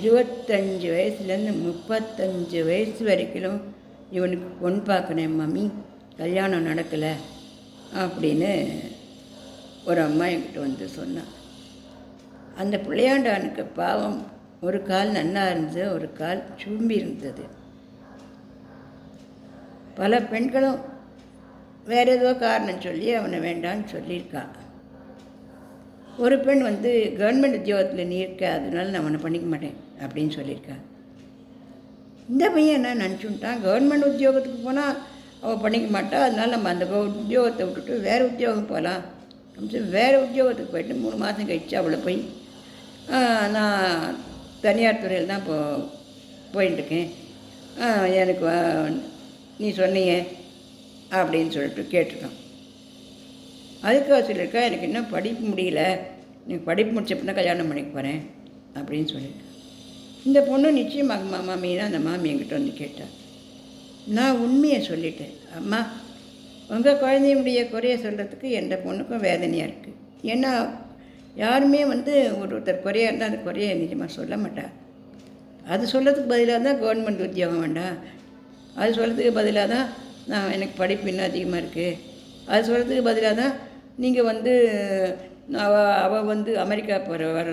25 வயசுலேருந்து 35 வயசு வரைக்கும் இவனுக்கு பொண்ணு பார்க்கணும் மம்மி, கல்யாணம் நடக்கலை அப்படின்னு ஒரு அம்மா என்கிட்ட வந்து சொன்னான். அந்த பிள்ளையாண்டானுக்கு பாவம் ஒரு கால் நன்னா இருந்தது, ஒரு கால் சும்பி இருந்தது. பல பெண்களும் வேறு ஏதோ காரணம் சொல்லி அவனை வேண்டான்னு சொல்லியிருக்கான். ஒரு பெண் வந்து கவர்மெண்ட் உத்தியோகத்தில் நீ இருக்க, அதனால நான் அவனை பண்ணிக்க மாட்டேன் அப்படின்னு சொல்லியிருக்கான். இந்த பையன் என்ன நினச்சுட்டான், கவர்மெண்ட் உத்தியோகத்துக்கு போனால் அவள் பண்ணிக்க மாட்டாள், அதனால் நம்ம அந்த உத்தியோகத்தை விட்டுட்டு வேறு உத்தியோகம் போகலாம் அப்படின்னு வேறு உத்தியோகத்துக்கு போயிட்டு 3 மாதம் கழிச்சு அவளை போய் நான் தனியார் துறையில் தான் போயிட்டுருக்கேன், எனக்கு நீ சொன்னீங்க அப்படின்னு சொல்லிட்டு கேட்டிருக்கான். அதுக்காக சொல்லியிருக்கா, எனக்கு இன்னும் படிப்பு முடியல, நீங்கள் படிப்பு முடிச்சப்போ கல்யாணம் பண்ணிக்க போகிறேன் அப்படின்னு சொல்லியிருக்கேன். இந்த பொண்ணு நிச்சயமாக மாமின்னா அந்த மாமி என்கிட்ட வந்து கேட்டாள். நான் உண்மையை சொல்லிட்டேன். அம்மா, உங்கள் குழந்தையுடைய குறைய சொல்கிறதுக்கு எந்த பொண்ணுக்கும் வேதனையாக இருக்குது. ஏன்னா யாருமே வந்து ஒருத்தர் குறையாக இருந்தால் அந்த குறைய நிஜமாக சொல்ல மாட்டா. அது சொல்கிறதுக்கு பதிலாக தான் கவர்மெண்ட் உத்தியோகம் வேண்டாம், அது சொல்கிறதுக்கு பதிலாக தான் நான் எனக்கு படிப்பு இன்னும் அதிகமாக இருக்குது, அது சொல்கிறதுக்கு பதிலாக தான் நீங்கள் வந்து அவள் வந்து அமெரிக்கா போகிற வர